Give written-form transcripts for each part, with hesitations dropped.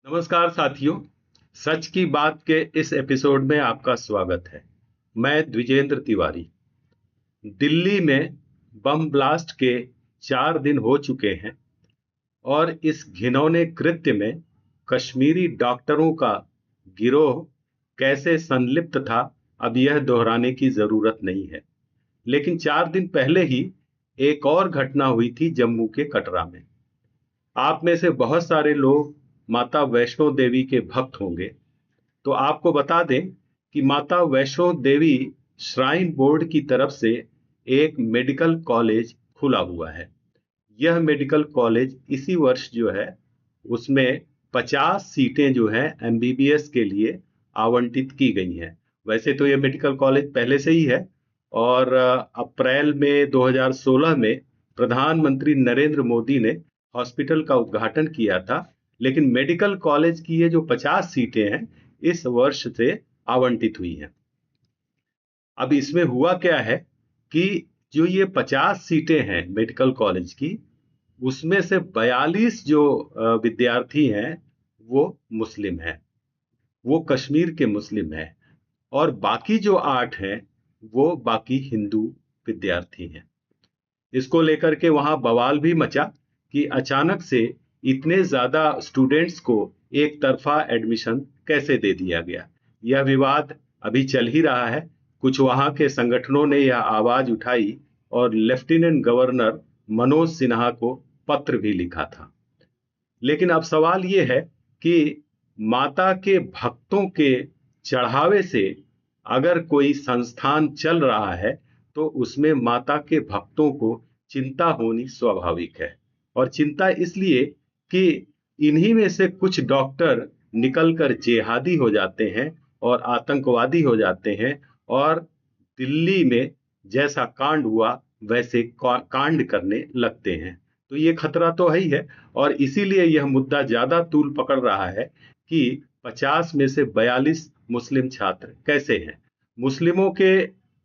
नमस्कार साथियों। सच की बात के इस एपिसोड में आपका स्वागत है। मैं द्विजेंद्र तिवारी। दिल्ली में बम ब्लास्ट के 4 दिन हो चुके हैं और इस घिनौने कृत्य में कश्मीरी डॉक्टरों का गिरोह कैसे संलिप्त था, अब यह दोहराने की जरूरत नहीं है। लेकिन 4 दिन पहले ही एक और घटना हुई थी जम्मू के कटरा में। आप में से बहुत सारे लोग माता वैष्णो देवी के भक्त होंगे, तो आपको बता दें कि माता वैष्णो देवी श्राइन बोर्ड की तरफ से एक मेडिकल कॉलेज खुला हुआ है। यह मेडिकल कॉलेज इसी वर्ष जो है उसमें 50 सीटें जो है एमबीबीएस के लिए आवंटित की गई हैं। वैसे तो यह मेडिकल कॉलेज पहले से ही है और अप्रैल में 2016 में प्रधानमंत्री नरेंद्र मोदी ने हॉस्पिटल का उद्घाटन किया था। लेकिन मेडिकल कॉलेज की ये जो 50 सीटें हैं इस वर्ष से आवंटित हुई हैं। अब इसमें हुआ क्या है कि जो ये 50 सीटें हैं मेडिकल कॉलेज की, उसमें से 42 जो विद्यार्थी हैं वो मुस्लिम हैं, वो कश्मीर के मुस्लिम हैं, और बाकी जो 8 हैं वो बाकी हिंदू विद्यार्थी हैं। इसको लेकर के वहां बवाल भी मचा कि अचानक से इतने ज्यादा स्टूडेंट्स को एक तरफा एडमिशन कैसे दे दिया गया। यह विवाद अभी चल ही रहा है। कुछ वहां के संगठनों ने यह आवाज उठाई और लेफ्टिनेंट गवर्नर मनोज सिन्हा को पत्र भी लिखा था। लेकिन अब सवाल यह है कि माता के भक्तों के चढ़ावे से अगर कोई संस्थान चल रहा है तो उसमें माता के भक्तों को चिंता होनी स्वाभाविक है। और चिंता इसलिए कि इन्हीं में से कुछ डॉक्टर निकलकर जेहादी हो जाते हैं और आतंकवादी हो जाते हैं और दिल्ली में जैसा कांड हुआ वैसे कांड करने लगते हैं। तो ये खतरा तो है ही है और इसीलिए यह मुद्दा ज्यादा तूल पकड़ रहा है कि 50 में से 42 मुस्लिम छात्र कैसे हैं। मुस्लिमों के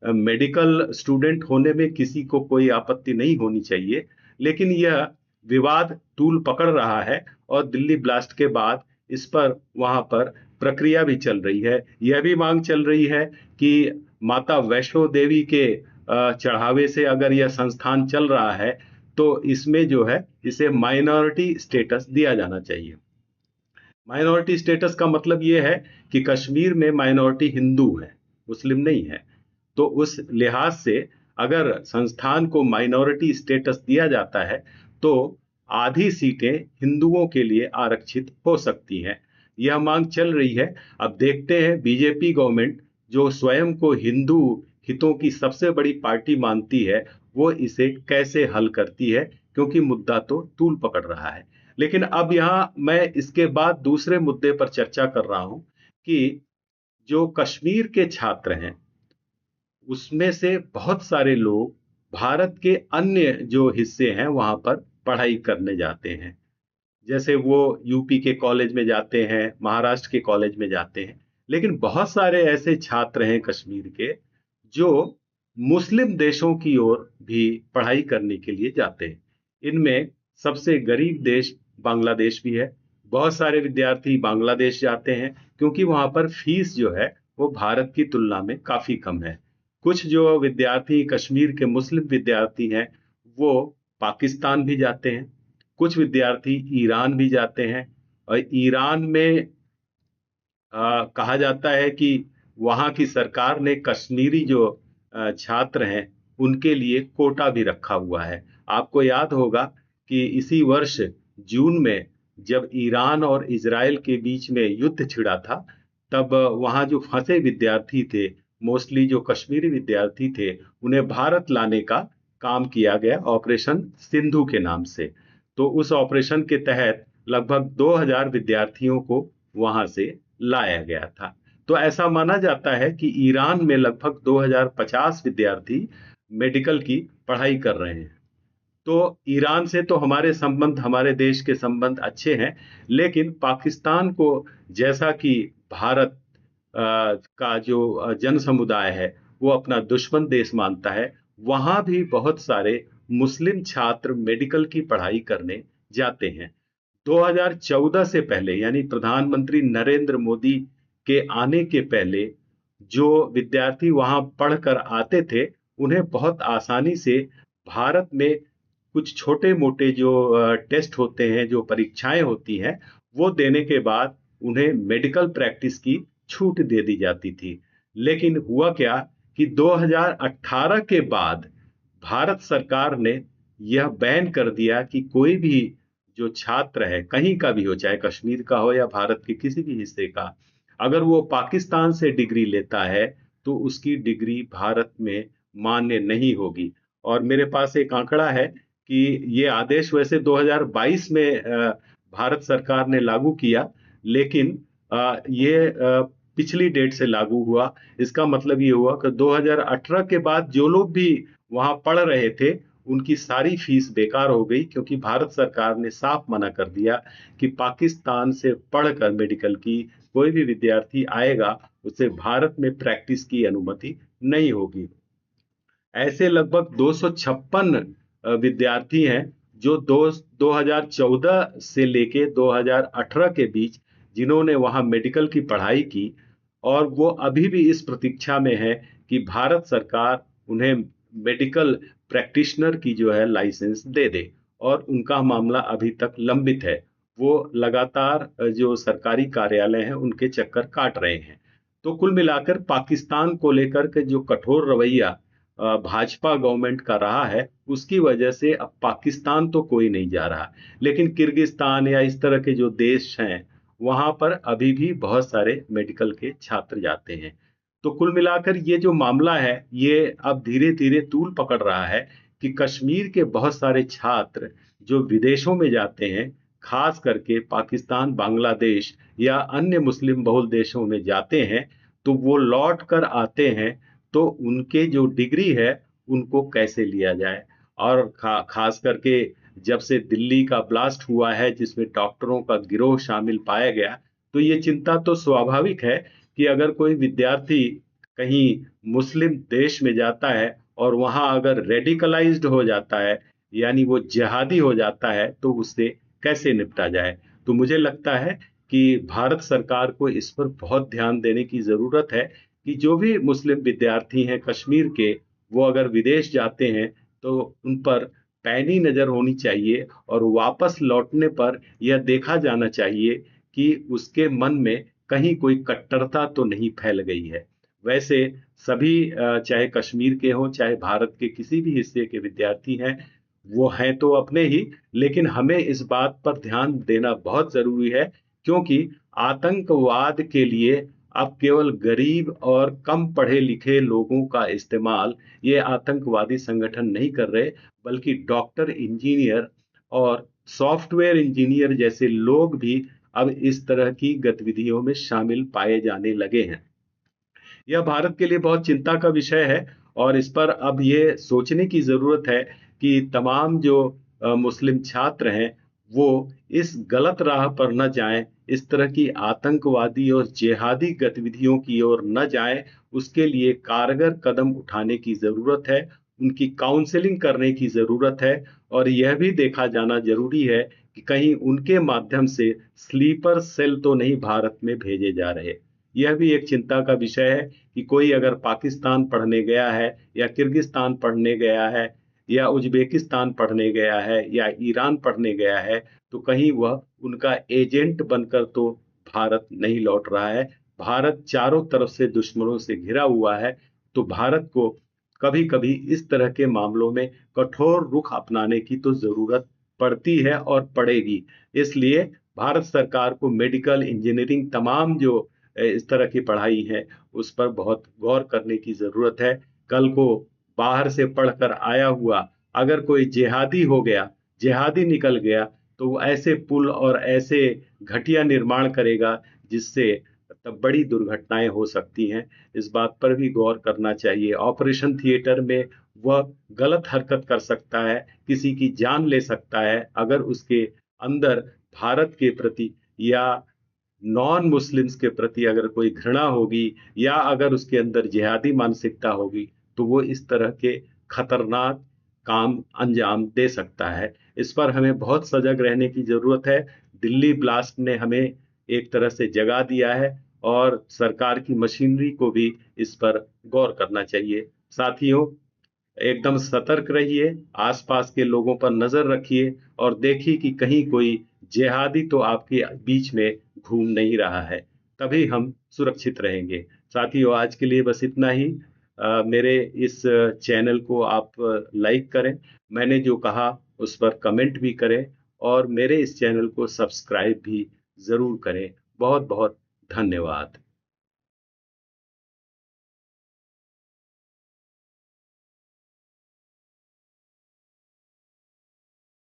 मेडिकल स्टूडेंट होने में किसी को कोई आपत्ति नहीं होनी चाहिए, लेकिन यह विवाद तूल पकड़ रहा है और दिल्ली ब्लास्ट के बाद इस पर वहां पर प्रक्रिया भी चल रही है। यह भी मांग चल रही है कि माता वैष्णो देवी के चढ़ावे से अगर यह संस्थान चल रहा है तो इसमें जो है इसे माइनॉरिटी स्टेटस दिया जाना चाहिए। माइनॉरिटी स्टेटस का मतलब यह है कि कश्मीर में माइनॉरिटी हिंदू है, मुस्लिम नहीं है। तो उस लिहाज से अगर संस्थान को माइनॉरिटी स्टेटस दिया जाता है तो आधी सीटें हिंदुओं के लिए आरक्षित हो सकती हैं। यह मांग चल रही है। अब देखते हैं बीजेपी गवर्नमेंट जो स्वयं को हिंदू हितों की सबसे बड़ी पार्टी मानती है वो इसे कैसे हल करती है, क्योंकि मुद्दा तो तूल पकड़ रहा है। लेकिन अब यहां मैं इसके बाद दूसरे मुद्दे पर चर्चा कर रहा हूं कि जो कश्मीर के छात्र हैं उसमें से बहुत सारे लोग भारत के अन्य जो हिस्से हैं वहां पर पढ़ाई करने जाते हैं। जैसे वो यूपी के कॉलेज में जाते हैं, महाराष्ट्र के कॉलेज में जाते हैं। लेकिन बहुत सारे ऐसे छात्र हैं कश्मीर के जो मुस्लिम देशों की ओर भी पढ़ाई करने के लिए जाते हैं। इनमें सबसे गरीब देश बांग्लादेश भी है। बहुत सारे विद्यार्थी बांग्लादेश जाते हैं क्योंकि वहां पर फीस जो है वो भारत की तुलना में काफी कम है। कुछ जो विद्यार्थी कश्मीर के मुस्लिम विद्यार्थी हैं वो पाकिस्तान भी जाते हैं। कुछ विद्यार्थी ईरान भी जाते हैं और ईरान में कहा जाता है कि वहां की सरकार ने कश्मीरी जो छात्र हैं उनके लिए कोटा भी रखा हुआ है। आपको याद होगा कि इसी वर्ष जून में जब ईरान और इजराइल के बीच में युद्ध छिड़ा था तब वहां जो फंसे विद्यार्थी थे, मोस्टली जो कश्मीरी विद्यार्थी थे, उन्हें भारत लाने का काम किया गया ऑपरेशन सिंधु के नाम से। तो उस ऑपरेशन के तहत लगभग 2000 विद्यार्थियों को वहां से लाया गया था। तो ऐसा माना जाता है कि ईरान में लगभग 2050 विद्यार्थी मेडिकल की पढ़ाई कर रहे हैं। तो ईरान से तो हमारे संबंध, हमारे देश के संबंध अच्छे हैं, लेकिन पाकिस्तान को जैसा कि भारत का जो जन समुदाय है वो अपना दुश्मन देश मानता है, वहां भी बहुत सारे मुस्लिम छात्र मेडिकल की पढ़ाई करने जाते हैं। 2014 से पहले, यानी प्रधानमंत्री नरेंद्र मोदी के आने के पहले, जो विद्यार्थी वहां पढ़कर आते थे, उन्हें बहुत आसानी से भारत में कुछ छोटे मोटे जो टेस्ट होते हैं, जो परीक्षाएं होती हैं, वो देने के बाद उन्हें मेडिकल प्रैक्टिस की छूट दे दी जाती थी। लेकिन हुआ क्या कि 2018 के बाद भारत सरकार ने यह बैन कर दिया कि कोई भी जो छात्र है, कहीं का भी हो, चाहे कश्मीर का हो या भारत के किसी भी हिस्से का, अगर वो पाकिस्तान से डिग्री लेता है तो उसकी डिग्री भारत में मान्य नहीं होगी। और मेरे पास एक आंकड़ा है कि ये आदेश वैसे 2022 में भारत सरकार ने लागू किया, लेकिन ये पिछली डेट से लागू हुआ। इसका मतलब ये हुआ कि 2018 के बाद जो लोग भी वहां पढ़ रहे थे, उनकी सारी फीस बेकार हो गई, क्योंकि भारत सरकार ने साफ मना कर दिया कि पाकिस्तान से पढ़कर मेडिकल की कोई भी विद्यार्थी आएगा, उसे भारत में प्रैक्टिस की अनुमति नहीं होगी। ऐसे लगभग 256 विद्यार्थी हैं जो 2014 से लेके 2018 के बीच जिन्होंने वहां मेडिकल की पढ़ाई की, और वो अभी भी इस प्रतीक्षा में है कि भारत सरकार उन्हें मेडिकल प्रैक्टिशनर की जो है लाइसेंस दे दे, और उनका मामला अभी तक लंबित है। वो लगातार जो सरकारी कार्यालय हैं उनके चक्कर काट रहे हैं। तो कुल मिलाकर पाकिस्तान को लेकर के जो कठोर रवैया भाजपा गवर्नमेंट का रहा है, उसकी वजह से अब पाकिस्तान तो कोई नहीं जा रहा, लेकिन किर्गिस्तान या इस तरह के जो देश हैं, वहां पर अभी भी बहुत सारे मेडिकल के छात्र जाते हैं। तो कुल मिलाकर ये जो मामला है, ये अब धीरे धीरे तूल पकड़ रहा है कि कश्मीर के बहुत सारे छात्र जो विदेशों में जाते हैं, खास करके पाकिस्तान, बांग्लादेश या अन्य मुस्लिम बहुल देशों में जाते हैं, तो वो लौट कर आते हैं, तो उनके जो डिग्री है उनको कैसे लिया जाए। और खास करके जब से दिल्ली का ब्लास्ट हुआ है, जिसमें डॉक्टरों का गिरोह शामिल पाया गया, तो ये चिंता तो स्वाभाविक है कि अगर कोई विद्यार्थी कहीं मुस्लिम देश में जाता है और वहां अगर रेडिकलाइज्ड हो जाता है, यानी वो जिहादी हो जाता है, तो उससे कैसे निपटा जाए। तो मुझे लगता है कि भारत सरकार को इस पर बहुत ध्यान देने की जरूरत है कि जो भी मुस्लिम विद्यार्थी हैं कश्मीर के, वो अगर विदेश जाते हैं तो उन पर पैनी नजर होनी चाहिए, और वापस लौटने पर यह देखा जाना चाहिए कि उसके मन में कहीं कोई कट्टरता तो नहीं फैल गई है। वैसे सभी चाहे कश्मीर के हों, चाहे भारत के किसी भी हिस्से के विद्यार्थी हैं, वो हैं तो अपने ही, लेकिन हमें इस बात पर ध्यान देना बहुत जरूरी है, क्योंकि आतंकवाद के लिए अब केवल गरीब और कम पढ़े लिखे लोगों का इस्तेमाल ये आतंकवादी संगठन नहीं कर रहे, बल्कि डॉक्टर, इंजीनियर और सॉफ्टवेयर इंजीनियर जैसे लोग भी अब इस तरह की गतिविधियों में शामिल पाए जाने लगे हैं। यह भारत के लिए बहुत चिंता का विषय है, और इस पर अब ये सोचने की जरूरत है कि तमाम जो मुस्लिम छात्र हैं, वो इस गलत राह पर न जाएं, इस तरह की आतंकवादी और जिहादी गतिविधियों की ओर न जाएं। उसके लिए कारगर कदम उठाने की जरूरत है, उनकी काउंसलिंग करने की जरूरत है, और यह भी देखा जाना जरूरी है कि कहीं उनके माध्यम से स्लीपर सेल तो नहीं भारत में भेजे जा रहे। यह भी एक चिंता का विषय है कि कोई अगर पाकिस्तान पढ़ने गया है, या किर्गिस्तान पढ़ने गया है, या उज्बेकिस्तान पढ़ने गया है, या ईरान पढ़ने गया है, तो कहीं वह उनका एजेंट बनकर तो भारत नहीं लौट रहा है। भारत चारों तरफ से दुश्मनों से घिरा हुआ है, तो भारत को कभी कभी इस तरह के मामलों में कठोर रुख अपनाने की तो जरूरत पड़ती है और पड़ेगी। इसलिए भारत सरकार को मेडिकल, इंजीनियरिंग, तमाम जो इस तरह की पढ़ाई है, उस पर बहुत गौर करने की जरूरत है। कल को बाहर से पढ़कर आया हुआ अगर कोई जिहादी हो गया, जिहादी निकल गया, तो वो ऐसे पुल और ऐसे घटिया निर्माण करेगा जिससे तब बड़ी दुर्घटनाएं हो सकती हैं। इस बात पर भी गौर करना चाहिए। ऑपरेशन थिएटर में वह गलत हरकत कर सकता है, किसी की जान ले सकता है, अगर उसके अंदर भारत के प्रति या नॉन मुस्लिम्स के प्रति अगर कोई घृणा होगी, या अगर उसके अंदर जिहादी मानसिकता होगी, तो वो इस तरह के खतरनाक काम अंजाम दे सकता है। इस पर हमें बहुत सजग रहने की जरूरत है। दिल्ली ब्लास्ट ने हमें एक तरह से जगा दिया है और सरकार की मशीनरी को भी इस पर गौर करना चाहिए। साथियों, एकदम सतर्क रहिए, आसपास के लोगों पर नजर रखिए और देखिए कि कहीं कोई जिहादी तो आपके बीच में घूम नहीं रहा है, तभी हम सुरक्षित रहेंगे। साथियों, आज के लिए बस इतना ही। मेरे इस चैनल को आप लाइक करें, मैंने जो कहा उस पर कमेंट भी करें और मेरे इस चैनल को सब्सक्राइब भी जरूर करें। बहुत बहुत धन्यवाद।